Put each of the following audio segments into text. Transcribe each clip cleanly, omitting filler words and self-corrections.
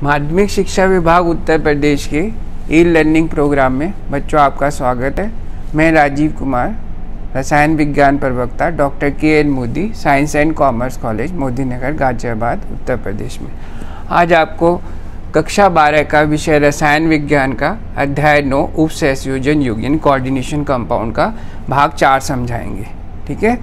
माध्यमिक शिक्षा विभाग उत्तर प्रदेश के ई लर्निंग प्रोग्राम में बच्चों आपका स्वागत है। मैं राजीव कुमार, रसायन विज्ञान प्रवक्ता doctor K N. Modi, science and commerce college Modi Nagar Ghaziabad Uttar Pradesh में। आज आपको कक्षा 12 का विषय रसायन विज्ञान का अध्याय 9 उपसंयोजन युग यानी कोऑर्डिनेशन कंपाउंड का भाग 4 समझाएंगे। ठीक है,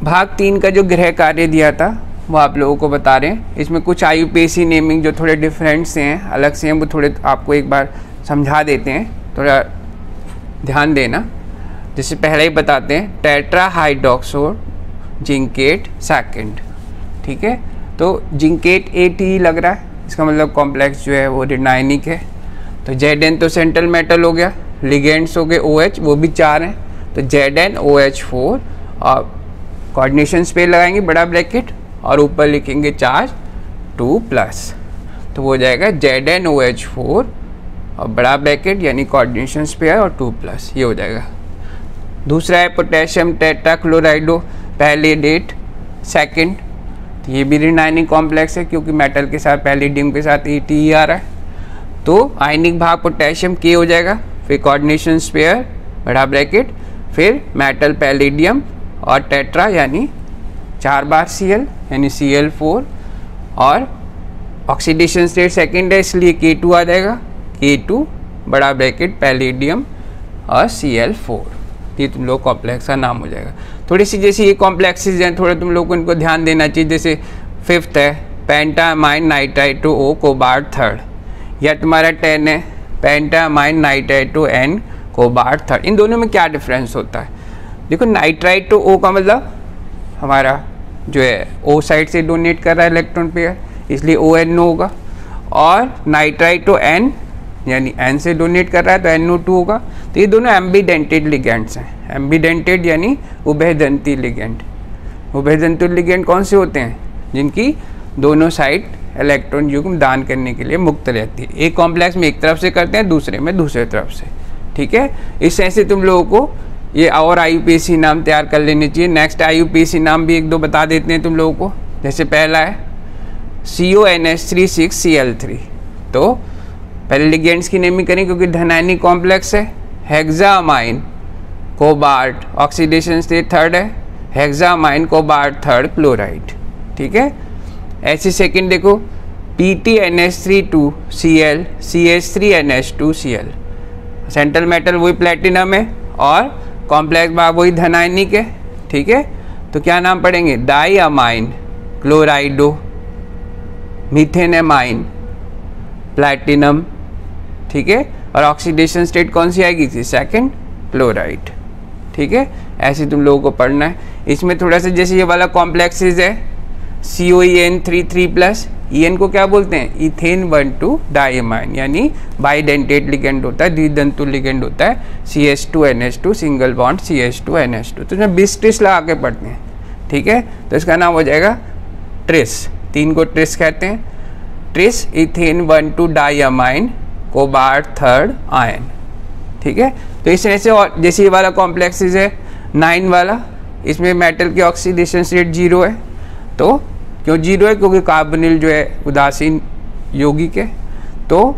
भाग 3 का जो गृह कार्य दिया था वो आप लोगों को बता रहे हैं। इसमें कुछ IUPAC नेमिंग जो थोड़े डिफरेंट से हैं, अलग से हैं, वो थोड़े आपको एक बार समझा देते हैं, थोड़ा ध्यान देना। जैसे पहले ही बताते हैं, टेट्रा हाइड्रोक्सो जिंकेट सेकंड। ठीक है, तो जिंकेट AT लग रहा है, इसका मतलब कॉम्प्लेक्स जो है वो रिनाइनिक है। तो Zn तो सेंट्रल मेटल हो गया, लिगेंड्स हो गए OH, वो भी 4 हैं, तो ZnOH4 और कोऑर्डिनेशन स्पेयर लगाएंगे बड़ा ब्रैकेट और ऊपर लिखेंगे चार्ज 2+, तो वो हो जाएगा ZnOH4 और बड़ा ब्रैकेट यानी कोऑर्डिनेशन स्पेयर और 2+, ये हो जाएगा। दूसरा है पोटेशियम टेट्राक्लोराइडो, पैलेडिएट सेकंड, तो ये भी रिनाइनिक कॉम्प्लेक्स है क्योंकि मेटल के साथ पैलेडियम के साथ ATE आ रहा है। तो आयनिक भाग पोटेशियम K हो जाएगा, फिर कोऑर्डिनेशन स्पेयर बड़ा ब्रैकेट, फिर मेटल पैलेडियम और टेट्रा यानी 4 बार Cl यानी Cl4 और ऑक्सीडेशन स्टेट सेकेंड है इसलिए K2 आ जाएगा, K2 बड़ा ब्रैकेट पैलेडियम और Cl4, ये तुम लोग कॉम्प्लेक्स का नाम हो जाएगा। थोड़ी सी जैसे ये कॉम्प्लेक्सेस हैं, थोड़ा तुम लोग को इनको ध्यान देना चाहिए। जैसे 5th है पेंटामाइन नाइट्राइटो O कोबाल्ट 3rd, या तुम्हारा 10 है पेंटामाइन नाइट्राइटो N कोबाल्ट 3rd। इन दोनों में क्या डिफरेंस होता है? देखो, नाइट्राइटो O का मतलब हमारा जो है O साइड से डोनेट कर रहा है इलेक्ट्रॉन पेयर, इसलिए ONO होगा, और नाइट्राइटो N यानी N से डोनेट कर रहा है तो NO2 होगा। तो ये दोनों एम्बीडेंटेड लिगेंड्स हैं। एम्बीडेंटेड यानी उभयदंती लिगेंड। उभयदंती लिगेंड कौन से होते हैं? जिनकी दोनों साइड इलेक्ट्रॉन युग्म दान करने के लिए मुक्त रहती है। एक कॉम्प्लेक्स में एक तरफ से करते हैं, दूसरे में दूसरे तरफ से। ठीक है, इस तरह से तुम लोगों को ये और IUPAC नाम तैयार कर लेने चाहिए। नेक्स्ट IUPAC नाम भी 1-2 बता देते हैं तुम लोगों को। जैसे पहला है CONH36Cl3, तो पहले लिगेंड्स की नेमिंग करें क्योंकि धनायनिक कॉम्प्लेक्स है। हेक्सामाइन कोबाल्ट ऑक्सीडेशन स्टेट 3rd है, हेक्सामाइन कोबाल्ट 3rd क्लोराइड। ठीक है, ऐसे सेकंड देखो PTNH32Cl CH3NH2Cl, सेंट्रल मेटल वही प्लेटिनम है और कॉम्प्लेक्स भाग वही धनायनिक है। ठीक है, तो क्या नाम पढ़ेंगे? डाईअमाइन क्लोराइडो मीथेनेमाइन प्लैटिनम। ठीक है, और ऑक्सीडेशन स्टेट कौन सी आएगी? 2nd chloride. ठीक है, ऐसे तुम लोगों को पढ़ना है। इसमें थोड़ा सा जैसे ये वाला कॉम्प्लेक्सेस है COEN33+, EN को क्या बोलते हैं? इथेन 1,2 डाईअमाइन यानी बाइडेंटेड लिगेंड होता है, द्वितंतु लिगेंड होता है। CH2NH2 सिंगल बॉन्ड CH2NH2, तो इसमें 20 ट्रिस लगा के पढ़ते हैं। ठीक है, तो इसका नाम हो जाएगा ट्रिस। 3 को ट्रिस कहते हैं। Tris ethane 1,2 diamine cobalt 3rd ion. ठीक है, तो इस तरह से। और जैसे ये वाला कॉम्प्लेक्सेस है 9 वाला, इसमें मेटल के ऑक्सीडेशन स्टेट 0 है। तो क्यों 0 है? क्योंकि कार्बोनिल जो है उदासीन यौगिक है, तो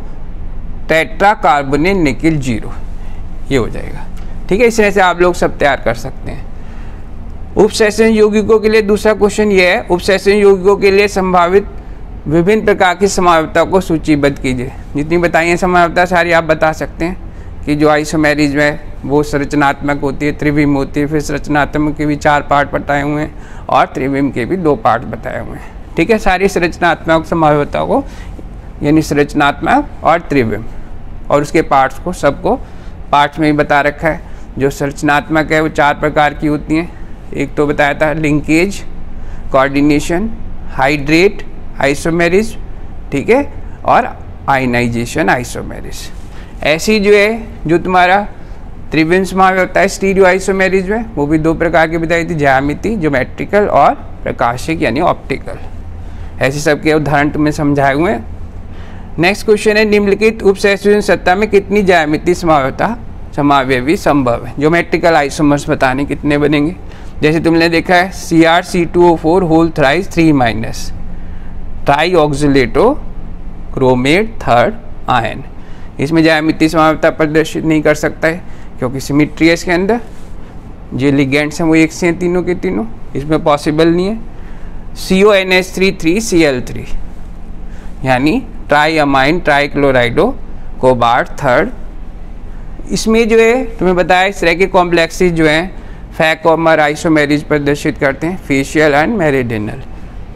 टेट्रा कार्बोनिल निकिल 0, ये हो जाएगा। ठीक है, इस तरह से आप लोग सब तैयार कर सकते हैं। उपसंयोजन यौगिकों के लिए दूसरा क्वेश्चन ये है, उपसंयोजन यौगिकों के लिए संभावित विभिन्न प्रकार की समावयवता को सूचीबद्ध कीजिए। जितनी बताई हैं समावयवता सारी आप बता सकते हैं कि जो आइसोमेरिज्म है वो संरचनात्मक होती है, त्रिविम होती है, फिर संरचनात्मक के भी 4 पार्ट बताए हुए हैं और त्रिविम के भी 2 पार्ट बताए हुए हैं। ठीक है, सारी संरचनात्मक समावयवता को यानी संरचनात्मक और त्रिविम और उसके पार्ट्स को सबको पार्ट्स में ही बता रखा है। जो संरचनात्मक है वो 4 प्रकार की होती हैं। एक तो बताया था लिंकेज, कोऑर्डिनेशन, हाइड्रेट आइसोमेरिज्म, ठीक है, और आयनाइजेशन आइसोमेरिज्म। ऐसी जो है जो तुम्हारा त्रिविम समावयवता है स्टीरियो आइसोमेरिज्म है, वो भी 2 प्रकार की बताई थी, ज्यामिति ज्योमेट्रिकल और प्रकाशिक यानी ऑप्टिकल। ऐसे सबके उदाहरण तुम्हें समझाए हुए हैं। नेक्स्ट क्वेश्चन है, निम्नलिखित उपसंयोजन सत्ता में कितनी ज्यामिति समावयवता समावयवी संभव है? ज्योमेट्रिकल आइसोमर्स बताने कितने बनेंगे? जैसे तुमने देखा है CrC2O4 whole thrice 3-, tri oxalato chromate third ion. इसमें ज्यामितीय समानता प्रदर्शित नहीं कर सकता है क्योंकि सिमिट्री है इसके अंदर, जो लिगेंड्स हैं वो एक से हैं तीनों के तीनों, इसमें पॉसिबल नहीं है। CONH3 3Cl3 यानी ट्राई अमाइन ट्राईक्लोराइडो कोबाल्ट थर्ड। इसमें जो है तुम्हें बताया इस तरह के कॉम्प्लेक्सेस जो हैं फैकॉमर आइसोमेरिज प्रदर्शित करते हैं, फेशियल एंड मेरिडिनल।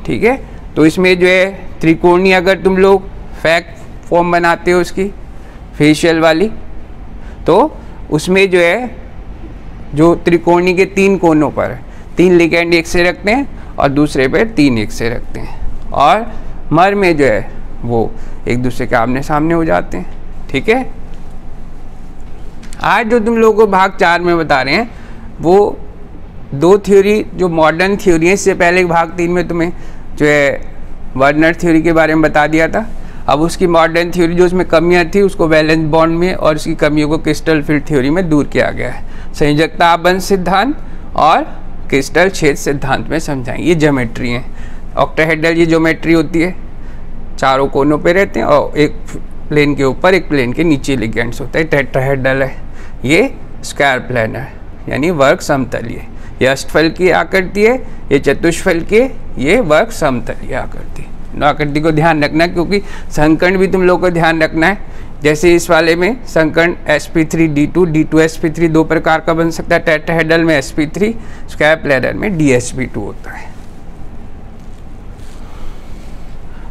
ठीक है, तो इसमें जो है त्रिकोणीय अगर तुम लोग फैक फॉर्म बनाते हो उसकी फेशियल वाली, तो उसमें जो है जो त्रिकोणी के 3 कोनों पर 3 लिगेंड एक से रखते हैं और दूसरे पे 3 एक से रखते हैं, और मर में जो है वो एक दूसरे के आमने सामने हो जाते हैं। ठीक है, आज जो तुम लोगों को भाग 4 में बता रहे हैं वो 2 थ्योरी जो मॉडर्न थ्योरी है, इससे पहले भाग 3 में तुम्हें जो है वर्नर थ्योरी के बारे में बता दिया था। अब उसकी मॉडर्न थ्योरी जो उसमें कमियां थी उसको वैलेंस बॉन्ड में और उसकी कमियों को क्रिस्टल फील्ड थ्योरी में दूर किया गया है। संयोजकता आबंध सिद्धांत और क्रिस्टल छेद सिद्धांत में समझाएंगे। ये ज्योमेट्री है, ऑक्टाहेड्रल ये ज्योमेट्री होती है, चारों कोनों पे रहते हैं और एक प्लेन के ऊपर एक प्लेन के नीचे लिगेंड्स होते हैं। टेट्राहेड्रल है ये स्क्वायर प्लेनर यानी वर्ग समतलीय, ये अष्टफल की आकृति है, ये चतुष्फल की, ये वर्ग समतलीय आकृति। आकृति को ध्यान रखना क्योंकि संकर्ण भी तुम लोग को ध्यान रखना है। जैसे इस वाले में संकर्ण sp3d2 d2sp3 दो प्रकार का बन सकता है, टेट्राहेड्रल में sp3, स्क्वायर प्लेनर में dsp2 होता है।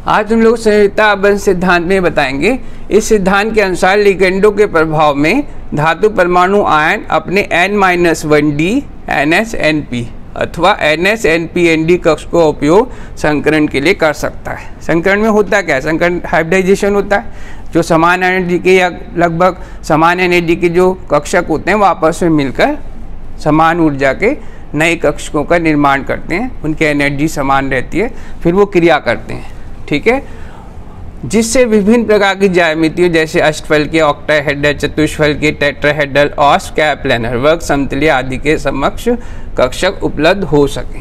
आज तुम लोग संयोजकता आबंध सिद्धांत में बताएंगे। इस सिद्धांत के अनुसार लिगेंडों के प्रभाव में धातु परमाणु आयन अपने n-1d NH-Np अथवा NH-Np-Nd कक्ष का उपयोग संकरण के लिए कर सकता है। संकरण में होता क्या है? संकरण हाइब्रिडाइजेशन होता है, जो समान एनर्जी के या लगभग समान एनर्जी के जो कक्षक होते हैं वो आपस में मिलकर समान ऊर्जा के नए कक्षकों का निर्माण करते हैं, उनकी एनर्जी समान रहती है, फिर वो क्रिया करते हैं। ठीक है, जिससे विभिन्न प्रकार की ज्यामितियों जैसे अष्टफल के, ऑक्टाहेड्रल, चतुष्फल के, टेट्राहेड्रल और स्क्वायर प्लेनर, वर्ग समतलीय आदि के समक्ष कक्षक उपलब्ध हो सके।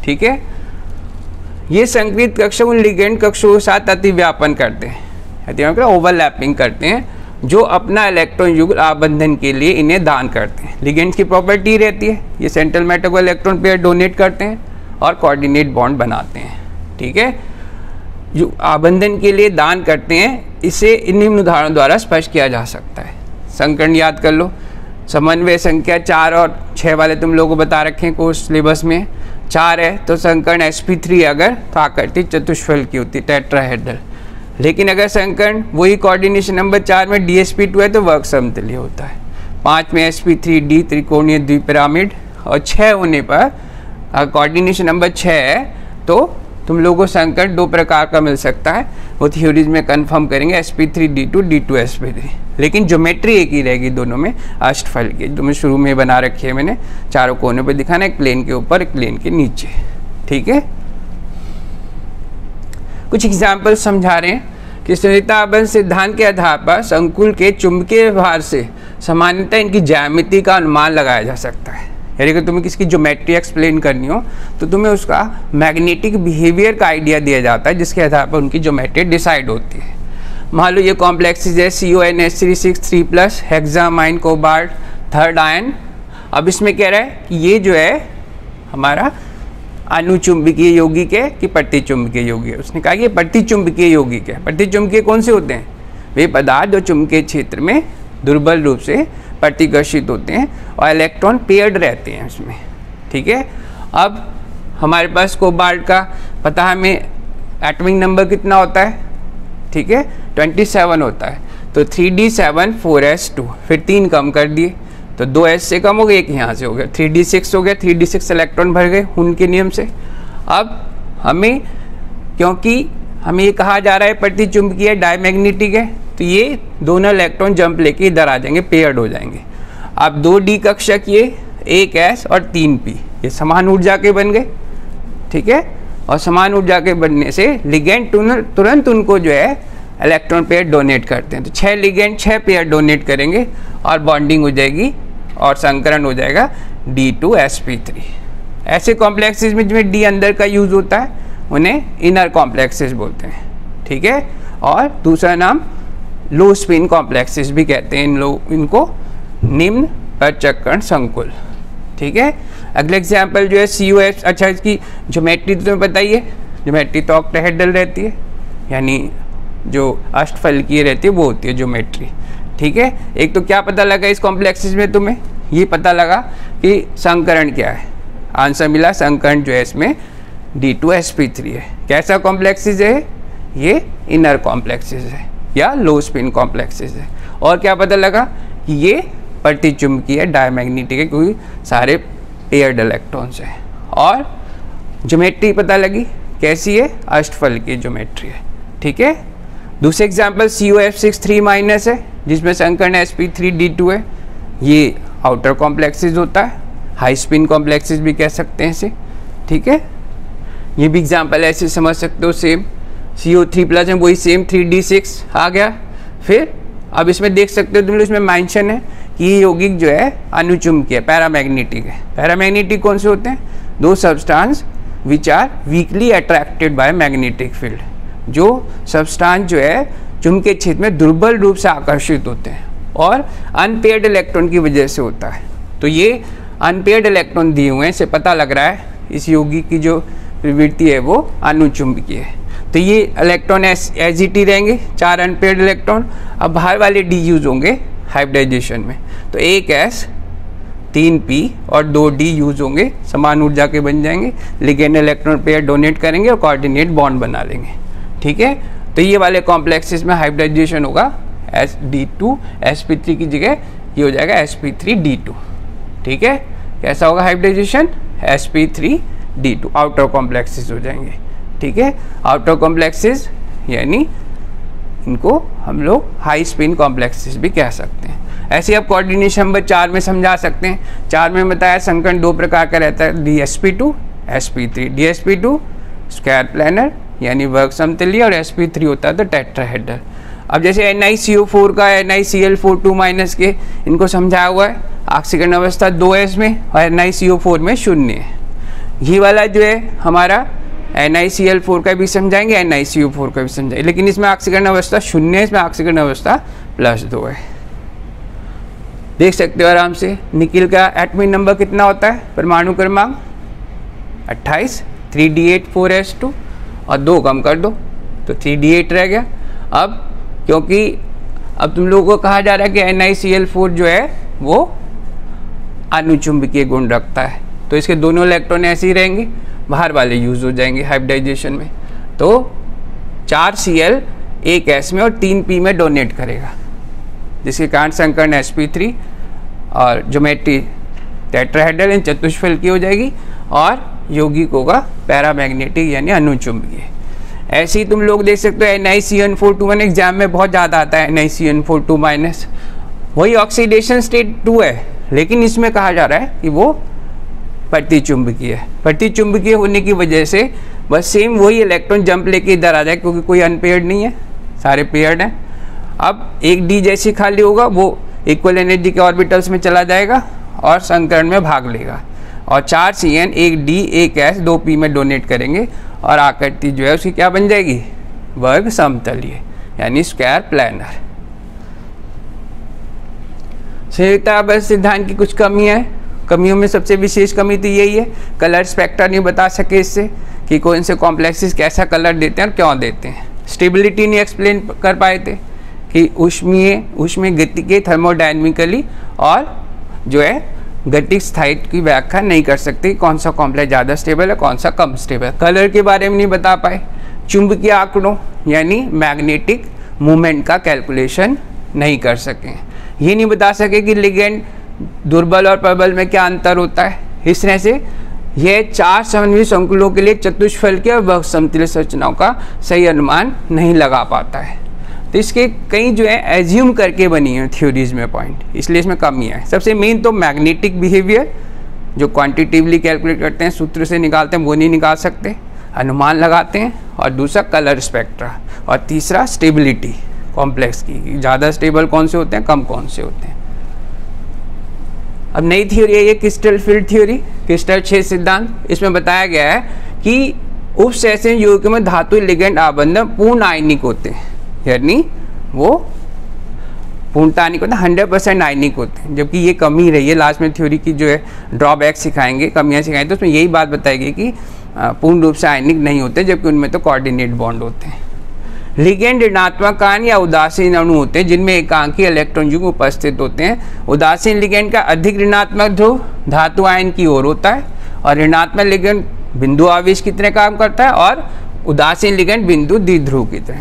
ठीक है, ये संकृत कक्षक उन लिगेंड कक्षों के साथ अतिव्यापन करते हैं, ओवरलैपिंग करते हैं, जो अपना इलेक्ट्रॉन युगल आबंधन के लिए इन्हें दान करते हैं। लिगेंड्स की प्रॉपर्टी रहती है ये सेंट्रल मेटल को इलेक्ट्रॉन पेयर डोनेट करते हैं और कोऑर्डिनेट बॉन्ड बनाते हैं। ठीक है, जो आबंधन के लिए दान करते हैं, इसे निम्न उदाहरणों द्वारा स्पष्ट किया जा सकता है। संकर्ण याद कर लो, समन्वय संख्या 4 और 6 वाले तुम लोगों को बता रखे हैं कोर्स सिलेबस में। 4 है तो संकर्ण sp3 अगर तो आकृति चतुष्फल की होती है, टेट्राहेड्रल। लेकिन अगर संकर्ण वही कोऑर्डिनेशन नंबर 4 में dsp2 है तो वर्ग समतलीय होता है। 5 में sp3d त्रिकोणीय द्विपिरामिड, और 6 होने पर कोऑर्डिनेशन नंबर 6 है तो तुम लोगों को संकर्ण 2 प्रकार का मिल सकता है, वो थ्योरीज में कंफर्म करेंगे, sp3d2 d2sp3, लेकिन ज्योमेट्री एक ही रहेगी दोनों में, अष्टफल की जो मैं शुरू में बना रखी है मैंने, चारों कोनों पे दिखाना, एक प्लेन के ऊपर एक प्लेन के नीचे। ठीक है, कुछ एग्जाम्पल समझा रहे हैं कि संयोजकता आबंध सिद्धांत के आधार पर संकुल के चुंबकीय व्यवहार से सामान्यतः इनकी ज्यामिति का अनुमान लगाया जा सकता है। यानी अगर तुम्हें किसी की ज्योमेट्री एक्सप्लेन करनी हो तो तुम्हें उसका मैग्नेटिक बिहेवियर का आइडिया दिया जाता है, जिसके आधार पर उनकी ज्योमेट्री डिसाइड होती है। मान लो ये कॉम्प्लेक्सेस है CONH3 हेक्सामाइन कोबाल्ट थर्ड आयन। अब इसमें कह रहा है कि ये जो है हमारा अनुचुंबकीय यौगिक है कि प्रतिचुंबकीय यौगिक है। उसने कहा कि ये प्रतिचुंबकीय यौगिक है। प्रतिचुंबकीय कौन से होते हैं? वे पदार्थ जो चुंबकीय क्षेत्र में दुर्बल रूप से प्रतिकर्षित होते हैं और इलेक्ट्रॉन पेयर्ड रहते हैं उसमें। ठीक है, अब हमारे पास कोबाल्ट का पता है हमें एटॉमिक नंबर कितना होता है? ठीक है, 27 होता है, तो 3d7 4s2, फिर 3 कम कर दिए तो 2s से कम हो गया, एक यहाँ से हो गया, 3d6 हो गया, 3d6 इलेक्ट्रॉन भर गए हुन के नियम से। अब हमें क्योंकि हमें ये कहा जा रहा है प्रतिचुंबकीय डायमैग्नेटिक है, तो ये दोनों इलेक्ट्रॉन जंप लेके इधर आ जाएंगे, पेयर्ड हो जाएंगे। अब 2d कक्षक ये, 1s और 3p, ये समान ऊर्जा के बन गए। ठीक है, और समान ऊर्जा के बनने से लिगेंड तुरंत उनको जो है इलेक्ट्रॉन पेयर डोनेट करते हैं, तो 6 लिगेंड 6 पेयर डोनेट करेंगे और बॉन्डिंग हो जाएगी और संकरण हो जाएगा d2sp3। ऐसे कॉम्प्लेक्सेस में जिसमें d अंदर का यूज होता है उन्हें इनर कॉम्प्लेक्सेस बोलते हैं, ठीक है। और दूसरा नाम लो स्पिन कॉम्प्लेक्सेस भी कहते हैं इनको निम्न पृथक्करण संकुल, ठीक है। अगला एग्जाम्पल जो है COF, अच्छा इसकी ज्योमेट्री तो तुम्हें पता ही है, ज्योमेट्री तो ऑक्टाहेड्रल रहती है, यानी जो अष्टफलकीय रहती है वो होती है ज्योमेट्री, ठीक है। एक तो क्या पता लगा इस कॉम्प्लेक्सेस में, तुम्हें ये पता लगा कि संकरण क्या है, आंसर मिला संकरण जो है इसमें D2sp3 है। कैसा कॉम्प्लेक्सेस है ये? इनर कॉम्प्लेक्सेस है या लो स्पिन कॉम्प्लेक्सेस है। और क्या पता लगा कि ये प्रतिचुंबकीय है, डायमैग्नेटिक है, क्योंकि सारे पेयर्ड इलेक्ट्रॉन्स हैं। और ज्योमेट्री पता लगी कैसी है? अष्टफलकीय ज्योमेट्री है, ठीक है। दूसरे एग्जाम्पल COF6 है जिसमें संकरण sp3d2 है, ये आउटर कॉम्प्लेक्सेस होता है, हाई स्पिन कॉम्प्लेक्सेस भी कह सकते हैं इसे, ठीक है। ये भी एग्जाम्पल ऐसे समझ सकते हो, सेम CO3+ में वही सेम 3d6 आ गया। फिर अब इसमें देख सकते हो तुम लोग, इसमें मेंशन है कि ये यौगिक जो है अनुचुंबकीय है, पैरामैग्नेटिक है। पैरामैग्नेटिक कौन से होते हैं? Those substance which are weakly attracted by magnetic field, जो सब्सटेंस जो है चुंबकीय क्षेत्र में दुर्बल रूप से आकर्षित होते हैं और अनपेयर्ड इलेक्ट्रॉन की वजह से होता है। तो ये अनपेयर्ड इलेक्ट्रॉन दिए हुए हैं, इससे पता लग रहा है इस यौगिक की जो प्रवृत्ति है वो अनुचुंबकीय है। तो ये इलेक्ट्रॉन एजिटी रहेंगे, 4 अनपेयर्ड इलेक्ट्रॉन। अब बाहर वाले डी यूज होंगे हाइब्रिडाइजेशन में, तो 1 S 3 P और 2 D यूज होंगे, समान ऊर्जा के बन जाएंगे, लिगेंड इलेक्ट्रॉन पेयर डोनेट करेंगे और कोऑर्डिनेट बॉन्ड बना लेंगे, ठीक है। तो ये वाले कॉम्प्लेक्सेस में हाइब्रिडाइजेशन होगा, D2 sp3 की जगह ये हो जाएगा sp3d2, ठीक है। कैसा होगा हाइब्रिडाइजेशन? sp3d2, आउटर कॉम्प्लेक्सेस हो जाएंगे, ठीक है। आउटर कॉम्प्लेक्सेस यानी इनको हम लोग हाई स्पिन कॉम्प्लेक्सेस भी कह सकते हैं। ऐसे आप कोऑर्डिनेशन नंबर 4 में समझा सकते हैं। 4 में बताया संकरण 2 प्रकार का रहता है, DSP2 sp3। DSP2 square planar यानी वर्ग समतलीय, और sp3 होता है तो टेट्राहेड्रल। अब जैसे NiCO4 का NiCl4 के इनको समझाया हुआ है, ऑक्सीकरण अवस्था 2s में और NiCO4 में 0 है। ये वाला जो है हमारा NiCl4 का भी समझाएंगे, NiCO4 का भी समझाएंगे, लेकिन इसमें ऑक्सीकरण अवस्था 0 है, इसमें ऑक्सीकरण अवस्था +2 है। देख सकते हो आराम से निकिल का एटॉमिक नंबर कितना होता है, परमाणु क्रमांक 28, 3d8 4s2 और 2 कम कर दो तो 3d8 रह गया। अब क्योंकि अब तुम लोगों को कहा जा रहा है कि NiCl4 जो है वो अनुचुंबकीय गुण रखता है, तो इसके दोनों इलेक्ट्रॉन ऐसे ही रहेंगे, बाहर वाले यूज हो जाएंगे हाइब्रिडाइजेशन में। तो 4Cl 1 S में और 3 P में डोनेट करेगा, जिसके कारण संकरण sp3 और ज्योमेट्री टेट्राहेड्रल चतुष्फलकीय हो जाएगी और यौगिक होगा पैरामैग्नेटिक यानी अनुचुंबकीय। ऐसे ही तुम लोग देख सकते हो NiCN4 एग्जाम में बहुत ज़्यादा आता है, NiCN4 वही ऑक्सीडेशन स्टेट 2 है, लेकिन इसमें कहा जा रहा है कि वो प्रतिचुंबकीय है। प्रतिचुंबकीय होने की वजह से बस सेम वही इलेक्ट्रॉन जंप लेके इधर आ जाए, क्योंकि कोई अनपेयर्ड नहीं है, सारे पेयर्ड हैं। अब एक डी जैसे खाली होगा वो इक्वल एनर्जी के ऑर्बिटल्स में चला जाएगा और संकरण में भाग लेगा, और 4Cn 1 D 1 S 2 P में डोनेट करेंगे और आकृति जो है उसकी क्या बन जाएगी? वर्ग समतलीय यानी स्क्वायर प्लानर। संयुक्ता आवर्त सिद्धांत की कुछ कमियां हैं, कमियों में सबसे विशेष कमी तो यही है कलर स्पेक्ट्रा नहीं बता सके इससे कि कौन से कॉम्प्लेक्सेस कैसा कलर देते हैं और क्यों देते हैं। स्टेबिलिटी नहीं एक्सप्लेन कर पाए थे कि ऊष्मीय गति के थर्मोडायनेमिकली और जो है गतिक स्थायित्व की व्याख्या नहीं कर सकते कौन सा कॉम्प्लेक्स ज़्यादा स्टेबल है कौन सा कम स्टेबल है। कलर के बारे में नहीं बता पाए। चुंबकीय आंकड़ों यानी मैग्नेटिक मूवमेंट का कैलकुलेशन नहीं कर सके। ये नहीं बता सके कि लिगेंड दुर्बल और प्रबल में क्या अंतर होता है। इस तरह से यह 4 समन्वयी संकुलों के लिए चतुष्फलकीय और वर्ग समतुल्य संरचनाओं का सही अनुमान नहीं लगा पाता है। तो इसके कई जो है एज्यूम करके बनी है थ्योरीज में पॉइंट, इसलिए इसमें कमियाँ है। सबसे मेन तो मैग्नेटिक बिहेवियर जो क्वांटिटिवली कैलकुलेट करते हैं, सूत्र से निकालते हैं, वो नहीं निकाल सकते, अनुमान लगाते हैं। और दूसरा कलर स्पेक्ट्रा, और तीसरा स्टेबिलिटी कॉम्प्लेक्स की, ज़्यादा स्टेबल कौन से होते हैं कम कौन से होते हैं। अब नई थ्योरी है ये क्रिस्टल फील्ड थ्योरी, क्रिस्टल क्षेत्र सिद्धांत। इसमें बताया गया है कि उपसेचन यौगिकों में धातु लिगेंड आबंधन पूर्ण आयनिक होते हैं, यानी वो पूर्णता आयनिक होता है, 100% आयनिक होते हैं, जबकि ये कमी रही है। लास्ट में थ्योरी की जो है ड्रॉबैक सिखाएंगे, कमियां सिखाएंगे, तो उसमें यही बात बताएगी कि पूर्ण रूप से आयनिक नहीं होते, जबकि उनमें तो कोऑर्डिनेट बॉन्ड होते हैं। लिगेंड ऋणात्मक आयन या उदासीन अणु होते हैं जिनमें एकांकी इलेक्ट्रॉन युग्म उपस्थित होते हैं। उदासीन लिगेंड का अधिक ऋणात्मक ध्रुव धातु आयन की ओर होता है और ऋणात्मक लिगेंड बिंदु आवेश की तरह काम करता है और उदासीन लिगेंड बिंदु द्विध्रुव की तरह।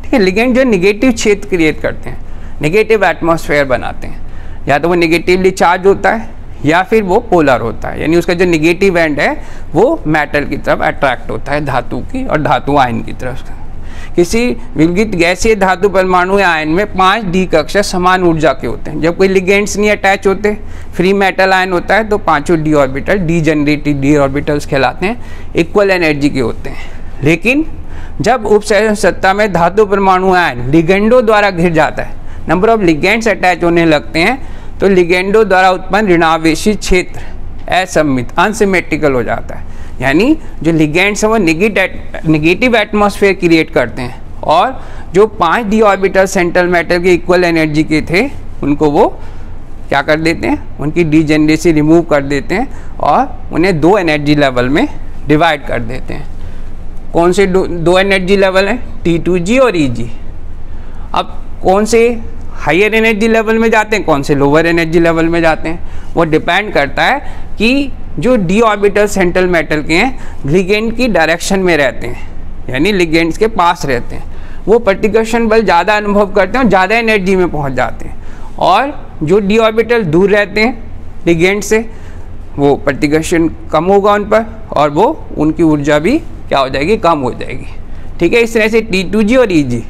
ठीक है, लिगेंड जो नेगेटिव क्षेत्र क्रिएट करते हैं, नेगेटिव एटमॉस्फेयर बनाते हैं, या तो वो नेगेटिवली चार्ज होता है या फिर वो पोलर होता है, यानी उसका जो नेगेटिव एंड है वो मेटल की तरफ अट्रैक्ट होता है, धातु की और धातु आयन की तरफ। किसी विलगित गैसीय धातु परमाणु या आयन में 5d कक्षा समान ऊर्जा के होते हैं। जब कोई लिगेंड्स नहीं अटैच होते, फ्री मेटल आयन होता है, तो पांचों D orbital degenerated D orbitals कहलाते हैं, इक्वल एनर्जी के होते हैं। लेकिन जब उपसंयोजन सत्ता में धातु परमाणु आयन लिगेंडों द्वारा घिर जाता है, नंबर ऑफ लिगेंड्स अटैच होने लगते हैं, तो लिगेंडों द्वारा उत्पन्न ऋणावेशी क्षेत्र असममित अनसिमेट्रिकल हो जाता है, यानी जो लिगेंड्स हैं वो नेगेटिव एटमॉस्फेयर क्रिएट करते हैं और जो 5d ऑर्बिटल सेंट्रल मेटल के इक्वल एनर्जी के थे उनको वो क्या कर देते हैं, उनकी डीजेनरेसी रिमूव कर देते हैं और उन्हें 2 एनर्जी लेवल में डिवाइड कर देते हैं। कौन से 2 एनर्जी लेवल हैं? T2G और EG। अब कौन से हायर एनर्जी लेवल में जाते हैं, कौन से लोअर एनर्जी लेवल में जाते हैं, वो डिपेंड करता है कि जो डी ऑर्बिटल सेंट्रल मेटल के हैं लिगेंड की डायरेक्शन में रहते हैं, यानी लिगेंड्स के पास रहते हैं, वो प्रतिकर्षण बल ज़्यादा अनुभव करते हैं और ज़्यादा एनर्जी में पहुंच जाते हैं। और जो डी ऑर्बिटल दूर रहते हैं लिगेंड से, वो प्रतिकर्षण कम होगा उन पर और वो उनकी ऊर्जा भी क्या हो जाएगी, कम हो जाएगी। ठीक है, इस तरह से T2G और EG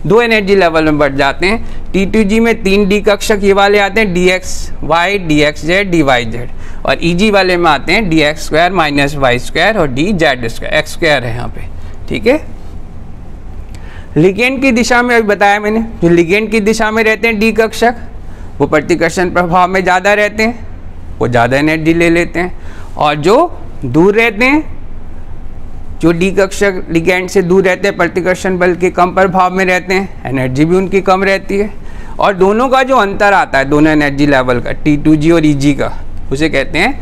2 एनर्जी लेवल में बढ़ जाते हैं। T2G में 3d कक्षक ये वाले आते हैं, dxy, dxz, dyz, और EG वाले में आते हैं dx² माइनस y² और dz², x² है यहाँ पे। ठीक है, लिगेंड की दिशा में अभी बताया मैंने, जो लिगेंड की दिशा में रहते हैं d कक्षक वो प्रतिकर्षण प्रभाव में ज़्यादा रहते हैं, वो ज़्यादा एनर्जी ले लेते हैं, और जो दूर रहते हैं, जो डी कक्षक लिगेंड से दूर रहते हैं, प्रतिकर्षण बल के कम प्रभाव में रहते हैं, एनर्जी भी उनकी कम रहती है। और दोनों का जो अंतर आता है, दोनों एनर्जी लेवल का, T2G और EG का, उसे कहते हैं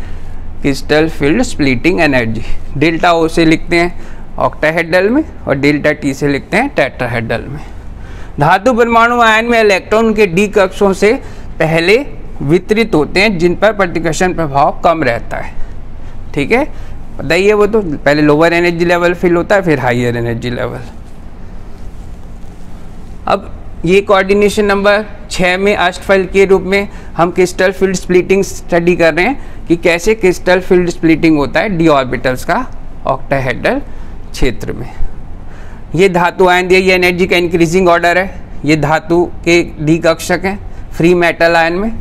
crystal field splitting energy. Delta O से लिखते हैं ऑक्टाहेड्रल में और डेल्टा T से लिखते हैं टेट्राहेड्रल में। धातु परमाणु आयन में इलेक्ट्रॉन के डी कक्षों से पहले वितरित होते हैं जिन पर प्रतिकर्षण प्रभाव कम रहता है। ठीक है, बताइए, वो तो पहले लोअर एनर्जी लेवल फिल होता है, फिर हायर एनर्जी लेवल। अब ये कोऑर्डिनेशन नंबर 6 में अष्टफल के रूप में हम क्रिस्टल फील्ड स्प्लिटिंग स्टडी कर रहे हैं कि कैसे क्रिस्टल फील्ड स्प्लिटिंग होता है डी ऑर्बिटल्स का ऑक्टाहेड्रल क्षेत्र में। ये धातु आयन दिया, ये एनर्जी का इंक्रीजिंग ऑर्डर है, ये धातु के डी कक्षक हैं, फ्री मेटल आयन में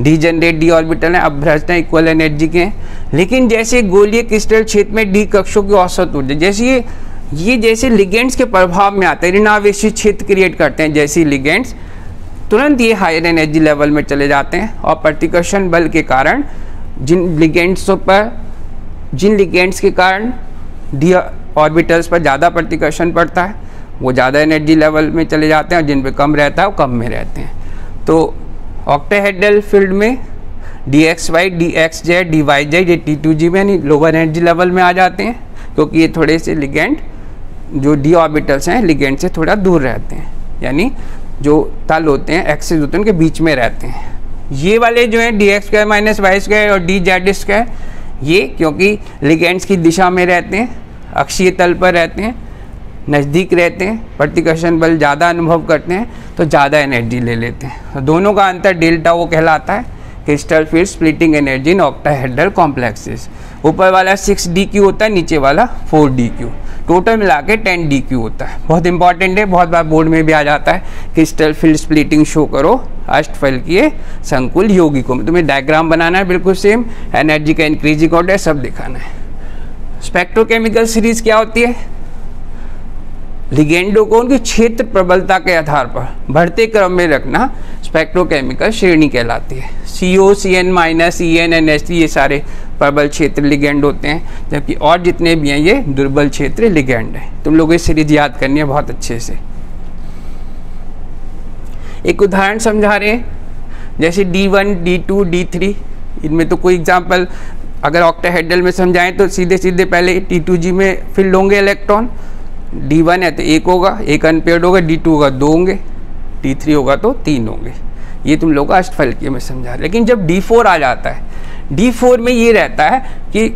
डीजेनरेट डी ऑर्बिटल हैं, अभ्रष्ट हैं, इक्वल एनर्जी के हैं। लेकिन जैसे गोलीय क्रिस्टल क्षेत्र में डी कक्षों की औसत ऊर्जा, जैसे ये जैसे लिगेंड्स के प्रभाव में आते हैं, ऋणावेशी क्षेत्र क्रिएट करते हैं जैसे लिगेंड्स, तुरंत ये हायर एनर्जी लेवल में चले जाते हैं और प्रतिकर्षण बल के कारण जिन लिगेंड्स के कारण डी ऑर्बिटल्स पर ज़्यादा प्रतिकर्षण पड़ता है वो ज़्यादा एनर्जी लेवल में चले जाते हैं और जिन पे कम रहता है वो कम में रहते हैं। तो ऑक्टाहेड्रल फील्ड में dxy, dxz, dyz ये T2G में यानी लोअर एनर्जी लेवल में आ जाते हैं, क्योंकि ये थोड़े से लिगेंड जो डी ऑर्बिटल्स हैं लिगेंड से थोड़ा दूर रहते हैं, यानी जो तल होते हैं, एक्सिस होते हैं, उनके बीच में रहते हैं। ये वाले जो हैं dx² माइनस y² और dz², ये क्योंकि लिगेंड्स की दिशा में रहते हैं, अक्षीय तल पर रहते हैं, नज़दीक रहते हैं, प्रतिकर्षण बल ज़्यादा अनुभव करते हैं, तो ज़्यादा एनर्जी ले लेते हैं। तो दोनों का अंतर डेल्टा O कहलाता है, crystal field splitting energy in octahedral complexes. ऊपर वाला 6dq होता है, नीचे वाला 4dq, टोटल मिला के 10dq होता है। बहुत इंपॉर्टेंट है, बहुत बार बोर्ड में भी आ जाता है, क्रिस्टल फील्ड स्प्लिटिंग शो करो अष्टफलकीय संकुल यौगिकों में। तुम्हें डायग्राम बनाना है बिल्कुल सेम, एनर्जी का इंक्रीजिंग ऑर्डर सब दिखाना है। स्पेक्ट्रोकेमिकल सीरीज क्या होती है? लिगेंडों को उनकी क्षेत्र प्रबलता के आधार पर बढ़ते क्रम में रखना स्पेक्ट्रोकेमिकल श्रेणी कहलाती है। CO, CN-, EN, NH3 ये सारे प्रबल क्षेत्र लिगेंड होते हैं, जबकि और जितने भी हैं ये दुर्बल क्षेत्र लिगेंड है। तुम लोगों को सीरीज याद करनी है बहुत अच्छे से। एक उदाहरण समझा रहे हैं, जैसे D1, D2, D3, इनमें तो कोई एग्जाम्पल अगर ऑक्टाहेड्रल में समझाएं तो सीधे सीधे पहले T2G में फिल होंगे इलेक्ट्रॉन। D1 है तो 1 होगा, 1 अनपेयर्ड होगा, D2 होगा 2 होंगे, D3 होगा तो 3 होंगे। ये तुम लोग को अष्टफलकीय में समझा। लेकिन जब D4 आ जाता है, D4 में ये रहता है कि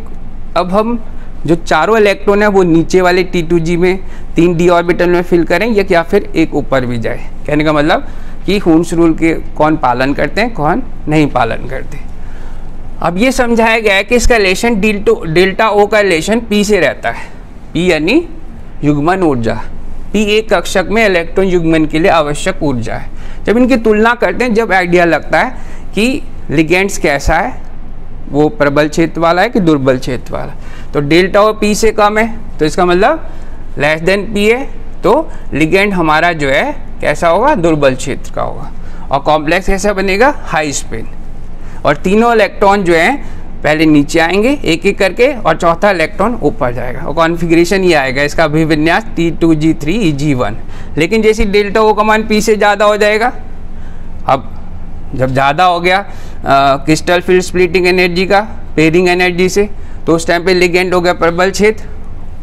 अब हम जो चारों इलेक्ट्रॉन है वो नीचे वाले T2G में 3 d ऑर्बिटल में फिल करें या फिर एक ऊपर भी जाए। कहने का मतलब कि हुन्स रूल के कौन पालन करते हैं, कौन नहीं पालन करते। अब ये समझाया गया है कि इसका रिलेशन डेल्टा O का रिलेशन P से रहता है। P यानी युग्मन ऊर्जा, P एक कक्षक में इलेक्ट्रॉन युग्मन के लिए आवश्यक ऊर्जा है। जब इनकी तुलना करते हैं, जब आइडिया लगता है कि लिगेंड्स कैसा है, वो प्रबल क्षेत्र वाला है कि दुर्बल क्षेत्र वाला, तो डेल्टा O P से कम है तो इसका मतलब लेस देन P है, तो लिगेंड हमारा जो है कैसा होगा, दुर्बल क्षेत्र का होगा। और कॉम्प्लेक्स कैसा बनेगा, हाई स्पिन। और तीनों इलेक्ट्रॉन जो हैं पहले नीचे आएंगे एक एक करके और चौथा इलेक्ट्रॉन ऊपर जाएगा। और कॉन्फ़िगरेशन ये आएगा, इसका अभिविन्यास T2G3 लेकिन जैसे डेल्टा O का मान P से ज़्यादा हो जाएगा, अब जब ज़्यादा हो गया क्रिस्टल फील्ड स्प्लिटिंग एनर्जी का पेयरिंग एनर्जी से, तो उस टाइम पे लिगेंड हो गया प्रबल क्षेत्र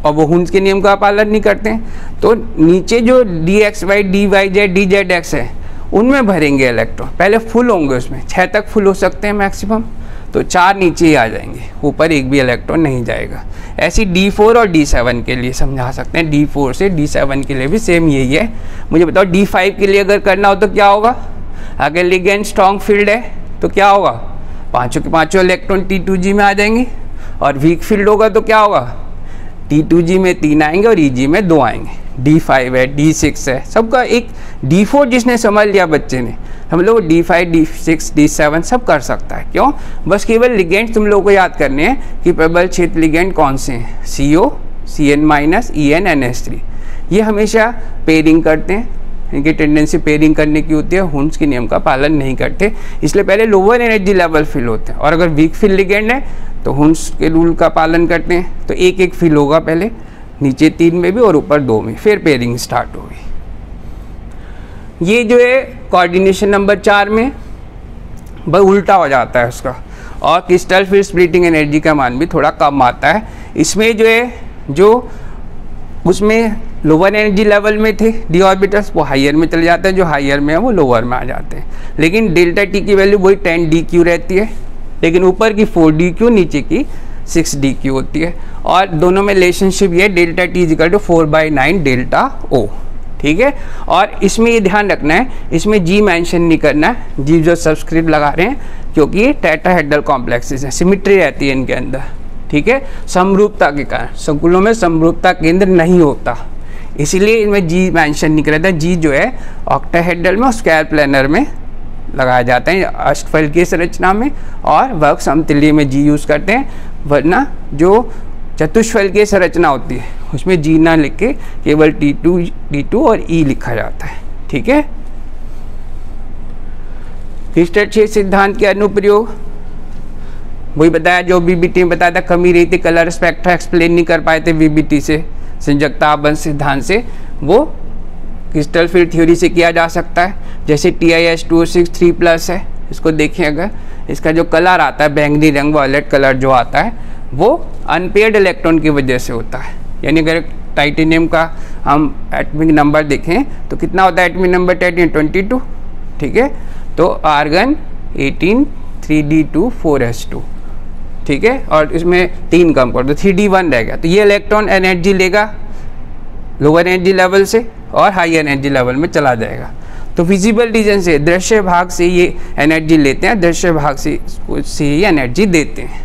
और वो हुन्स के नियम का पालन नहीं करते हैं, तो नीचे जो DXY, DYZ, DZX है उनमें भरेंगे इलेक्ट्रॉन। पहले फुल होंगे, उसमें 6 तक फुल हो सकते हैं मैक्सिमम, तो 4 नीचे ही आ जाएंगे, ऊपर एक भी इलेक्ट्रॉन नहीं जाएगा। ऐसी D4 और D7 के लिए समझा सकते हैं। D4 से D7 के लिए भी सेम यही है। मुझे बताओ D5 के लिए अगर करना हो तो क्या होगा, अगर लिगेंड स्ट्रॉन्ग फील्ड है तो क्या होगा, पाँचों के पाँचों इलेक्ट्रॉन T2G में आ जाएंगे। और वीक फील्ड होगा तो क्या होगा, T2G में 3 आएंगे और EG में 2 आएंगे। D5 है, D6 है, सबका एक D4 जिसने समझ लिया बच्चे ने, हम लोग D5, D6, D7 सब कर सकता है। क्यों, बस केवल लिगेंड तुम लोगों को याद करने हैं कि प्रबल क्षेत्र लिगेंड कौन से हैं, CO, CN-, EN, NH3। ये हमेशा पेयरिंग करते हैं, इनकी टेंडेंसी पेयरिंग करने की होती है, हुन्स के नियम का पालन नहीं करते, इसलिए पहले लोअर एनर्जी लेवल फिल होते हैं। और अगर वीक फील्ड लिगेंड है तो हुन्स के रूल का पालन करते हैं, तो एक एक फिल होगा पहले, नीचे 3 में भी और ऊपर 2 में, फिर पेयरिंग स्टार्ट होगी। ये जो है कोऑर्डिनेशन नंबर 4 में बस उल्टा हो जाता है उसका, और क्रिस्टल फील्ड स्प्लिटिंग एनर्जी का मान भी थोड़ा कम आता है। इसमें जो है जो उसमें लोअर एनर्जी लेवल में थे डी ऑर्बिटल्स, वो हायर में चले जाते हैं, जो हायर में है वो लोअर में आ जाते हैं। लेकिन डेल्टा टी की वैल्यू वही 10dq रहती है, लेकिन ऊपर की 4dq, नीचे की 6dq होती है। और दोनों में रिलेशनशिप ये delta T equal to 4/9 delta O, ठीक है। और इसमें ये ध्यान रखना है, इसमें G मेंशन नहीं करना है, G जो सब्सक्रिप्ट लगा रहे हैं, क्योंकि ये टेट्राहेड्रल कॉम्प्लेक्सेस हैं, सिमिट्री रहती है इनके अंदर, ठीक है। समरूपता के कारण संकुलों में समरूपता केंद्र नहीं होता, इसीलिए इनमें G मेंशन नहीं करता। G जो है ऑक्टाहेड्रल में और स्क्वायर प्लेनर में लगाया जाता है अष्टफलकीय संरचना में, और वर्ग समतुल्य में G यूज़ करते हैं, वरना जो चतुष्फलकीय संरचना होती है उसमें G ना लिख के केवल T2 और E लिखा जाता है, ठीक है। क्रिस्टल क्षेत्र सिद्धांत के अनुप्रयोग वही बताया जो VBT में बताया था, कमी रही थी, कलर स्पेक्ट्रा एक्सप्लेन नहीं कर पाए थे VBT से, संयोजकता आबंध सिद्धांत से, वो क्रिस्टल फील्ड थ्योरी से किया जा सकता है। जैसे TiS2O6 3+ है, इसको देखें अगर, इसका जो कलर आता है बैंगनी रंग, वॉयलेट कलर जो आता है, वो अनपेयर्ड इलेक्ट्रॉन की वजह से होता है। यानी अगर टाइटेनियम का हम एटॉमिक नंबर देखें तो कितना होता है एटॉमिक नंबर टाइटेनियम 22, ठीक है। तो आर्गन 18 3d2 4s2, ठीक है। और इसमें 3 कम कर दो, 3d1 रहेगा, तो ये इलेक्ट्रॉन एनर्जी लेगा लोअर एनर्जी लेवल से और हाई एनर्जी लेवल में चला जाएगा। तो विजिबल रीजन से, दृश्य भाग से ये एनर्जी लेते हैं, दृश्य भाग से ही एनर्जी देते हैं,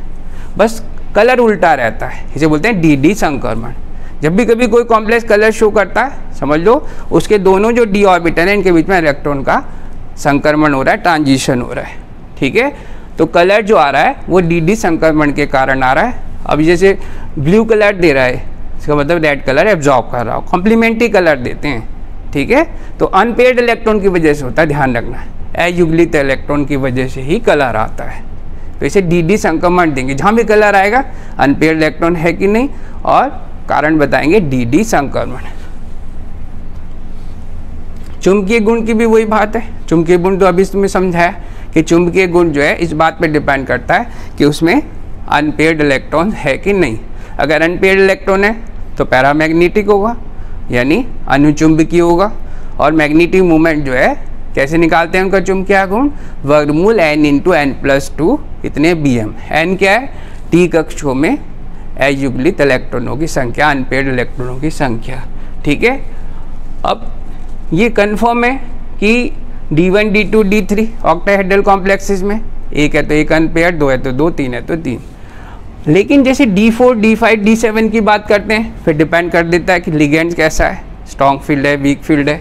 बस कलर उल्टा रहता है, इसे बोलते हैं डी संक्रमण। जब भी कभी कोई कॉम्प्लेक्स कलर शो करता है, समझ लो उसके दोनों जो डी ऑर्बिटल हैं इनके बीच में इलेक्ट्रॉन का संक्रमण हो रहा है, ट्रांजिशन हो रहा है, ठीक है। तो कलर जो आ रहा है वो डी संक्रमण के कारण आ रहा है। अब जैसे ब्लू कलर दे रहा है, इसका मतलब रेड कलर एब्जॉर्ब कर रहा हो, कॉम्प्लीमेंट्री कलर देते हैं, ठीक है। तो अनपेयर्ड इलेक्ट्रॉन की वजह से होता है, ध्यान रखना है, अयुग्लित इलेक्ट्रॉन की वजह से ही कलर आता है, तो इसे डी संक्रमण देंगे, जहाँ भी कलर आएगा अनपेयर्ड इलेक्ट्रॉन है कि नहीं, और कारण बताएंगे डी संक्रमण। चुंबकीय गुण की भी वही बात है। चुंबकीय गुण तो अभी तुम्हें समझाया कि चुंबकीय गुण जो है इस बात पे डिपेंड करता है कि उसमें अनपेयर्ड इलेक्ट्रॉन है कि नहीं। अगर अनपेयर्ड इलेक्ट्रॉन है तो पैरामैग्नेटिक होगा, यानी अनुचुंबकीय होगा। और मैग्नेटिक मूवमेंट जो है कैसे निकालते हैं उनका चुंबकीय गुण, वर्गमूल n इंटू n+2 इतने bm। n क्या है, t कक्षों में अयुग्लित इलेक्ट्रॉनों की संख्या, अनपेयर्ड इलेक्ट्रॉनों की संख्या। ठीक है, अब ये कन्फर्म है कि D1 D2 D3 octahedral complexes में एक है तो एक अनपेयर्ड, दो है तो दो, तीन है तो तीन। लेकिन जैसे D4 D5 D7 की बात करते हैं, फिर डिपेंड कर देता है कि लिगेंड कैसा है, स्ट्रॉन्ग फील्ड है, वीक फील्ड है,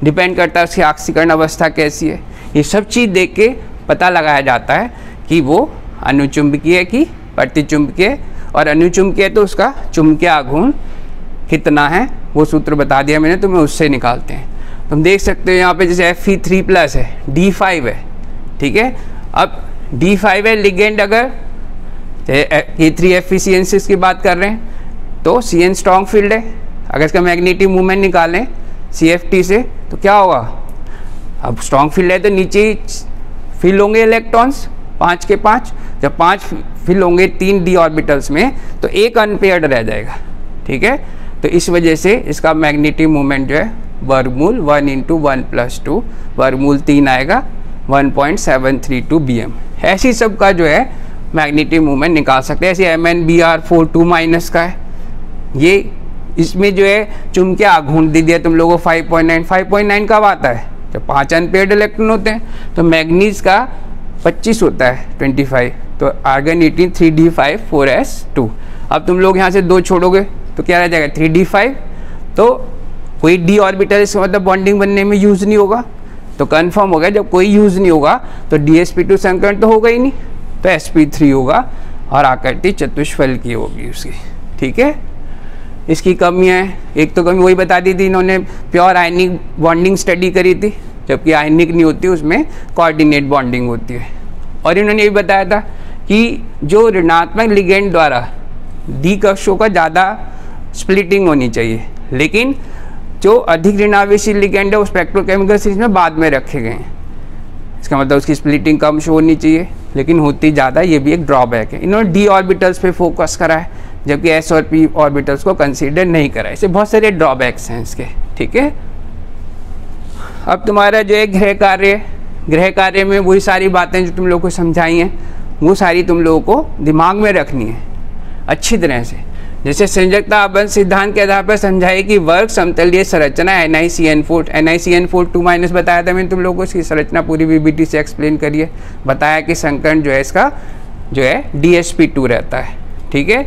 डिपेंड करता है उसकी ऑक्सीकरण अवस्था कैसी है। ये सब चीज़ देख के पता लगाया जाता है कि वो अनुचुंबकीय की प्रतिचुंबकीय, और अनुचुंबकीय तो उसका चुंबकीय आघूर्ण कितना है वो सूत्र बता दिया मैंने, तो मैं उससे निकालते हैं। तुम देख सकते हो यहाँ पे जैसे Fe3+ है, D5 है। ठीक है, अब D5 है लिगेंड, अगर K3FeCN6 की बात कर रहे हैं तो CN स्ट्रॉन्ग फील्ड है। अगर इसका मैग्नेटिक मूवमेंट निकालें CFT से तो क्या होगा, अब स्ट्रॉन्ग फील्ड है तो नीचे ही फिल होंगे इलेक्ट्रॉन्स 5 के 5। जब 5 फिल होंगे 3 d ऑर्बिटल्स में तो एक अनपेयर्ड रह जाएगा। ठीक है, तो इस वजह से इसका मैग्नेटिक मूवमेंट जो है वर्गमूल 1 इंटू 1+2 वर्गमूल 3 आएगा 1.732 bm। ऐसी सब का जो है मैग्नेटिक मूवमेंट निकाल सकते हैं। ऐसे MnBr4 2- का है, ये इसमें जो है चुंबकीय आघूर्ण दे दिया तुम लोगों को 5.9। 5.9 कब आता है, जब 5 अनपेयर्ड इलेक्ट्रॉन होते हैं। तो मैग्नीज का 25 होता है 25, तो आर्गन 18 3d5 4s2। अब तुम लोग यहाँ से 2 छोड़ोगे तो क्या रह जाएगा 3d5, तो कोई d ऑर्बिटल इसका मतलब बॉन्डिंग बनने में यूज़ नहीं होगा। तो कंफर्म हो गया जब कोई यूज़ नहीं होगा तो dsp2 संकरण तो होगा ही नहीं, तो sp3 होगा और आकृति चतुष्फलकीय होगी उसकी। ठीक है, इसकी कमियाँ हैं, एक तो कमी वही बता दी थी इन्होंने, प्योर आयनिक बॉन्डिंग स्टडी करी थी, जबकि आयनिक नहीं होती, उसमें कोऑर्डिनेट बॉन्डिंग होती है। और इन्होंने ये बताया था कि जो ऋणात्मक लिगेंड द्वारा डी कक्षों का ज़्यादा स्प्लिटिंग होनी चाहिए, लेकिन जो अधिक ऋणावेशी लिगेंड है वो स्पेक्ट्रोकेमिकल सीरीज में बाद में रखे गए हैं। इसका मतलब उसकी स्प्लिटिंग कम शो होनी चाहिए, लेकिन होती ज़्यादा, ये भी एक ड्रॉबैक है। इन्होंने डी ऑर्बिटल्स पे फोकस करा है, जबकि एस और पी ऑर्बिटल्स को कंसीडर नहीं करा है। इससे बहुत सारे ड्रॉबैक्स हैं इसके। ठीक है, अब तुम्हारा जो है गृह कार्य में वही सारी बातें जो तुम लोग को समझाई हैं वो सारी तुम लोगों को दिमाग में रखनी है अच्छी तरह से। जैसे संयोजकता आबंध सिद्धांत के आधार पर समझाइए कि वर्ग समतलीय संरचना NiCN4 2- बताया था मैंने तुम लोगों को, इसकी संरचना पूरी VBT से एक्सप्लेन करिए। बताया कि संकरण जो है इसका जो है DsP2 रहता है। ठीक है,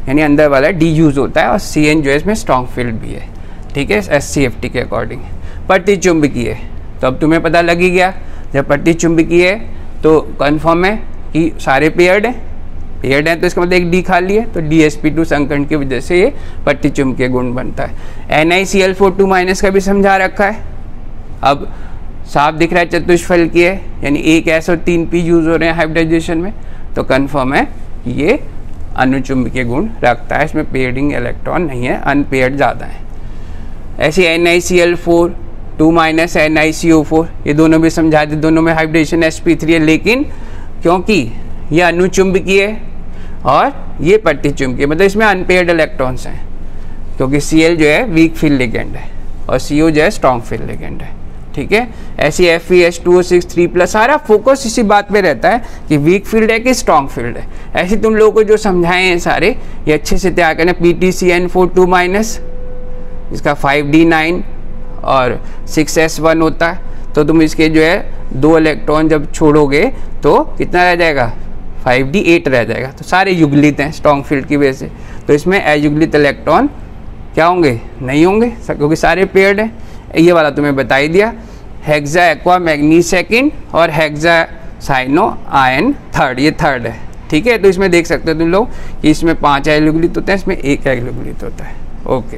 यानी अंदर वाला D यूज़ होता है, और CN जो है इसमें स्ट्रॉन्ग फील्ड भी है। ठीक है, SCFT के अकॉर्डिंग। प्रतिचुंबकीय, तो अब तुम्हें पता लग ही गया, जब प्रतिचुंबकीय है तो कन्फर्म है कि सारे पेयर्ड हैं, तो इसका मतलब एक D खाली है, तो DsP2 संकरण की वजह से ये प्रतिचुंबकीय गुण बनता है। NiCl4 2- का भी समझा रखा है। अब साफ दिख रहा है चतुष्फलकीय है, यानी एक S और 3 P यूज़ हो रहे हैं हाइब्रिडाइजेशन में, तो कन्फर्म है कि ये अनुचुंबकीय गुण रखता है, इसमें पेयरिंग इलेक्ट्रॉन नहीं है, अनपेयर्ड ज़्यादा है। ऐसे NiCl4 2- NiCO4 ये दोनों भी समझा थे, दोनों में हाइब्रिडेशन sp3 है, लेकिन क्योंकि ये अनुचुंबकीय है और ये प्रतिचुंबकीय, मतलब इसमें अनपेयर्ड इलेक्ट्रॉन्स हैं, क्योंकि Cl जो है वीक फील्ड लिगेंड है और CO जो है स्ट्रॉन्ग फील्ड लिगेंड है। ठीक है, ऐसी FeS2O6 3+, सारा फोकस इसी बात पे रहता है कि वीक फील्ड है कि स्ट्रॉन्ग फील्ड है। ऐसे तुम लोगों को जो समझाए हैं सारे ये अच्छे से तैयार करना। PtCN4 2-, इसका 5d9 और 6s1 होता है, तो तुम इसके जो है 2 इलेक्ट्रॉन जब छोड़ोगे तो कितना रह जाएगा 5d8 रह जाएगा। तो सारे युग्लित हैं स्ट्रॉन्ग फील्ड की वजह से, तो इसमें अयुग्लित इलेक्ट्रॉन क्या होंगे, नहीं होंगे, क्योंकि सारे पेयर्ड हैं। ये वाला तुम्हें बता ही दिया। हेक्सा एक्वा मैग्नीज सेकेंड और हेक्सा साइनो आयन थर्ड, ये थर्ड है। ठीक है, तो इसमें देख सकते हो तुम लोग कि इसमें 5 अयुग्लित होते हैं, इसमें 1 अयुग्लित होता है। ओके।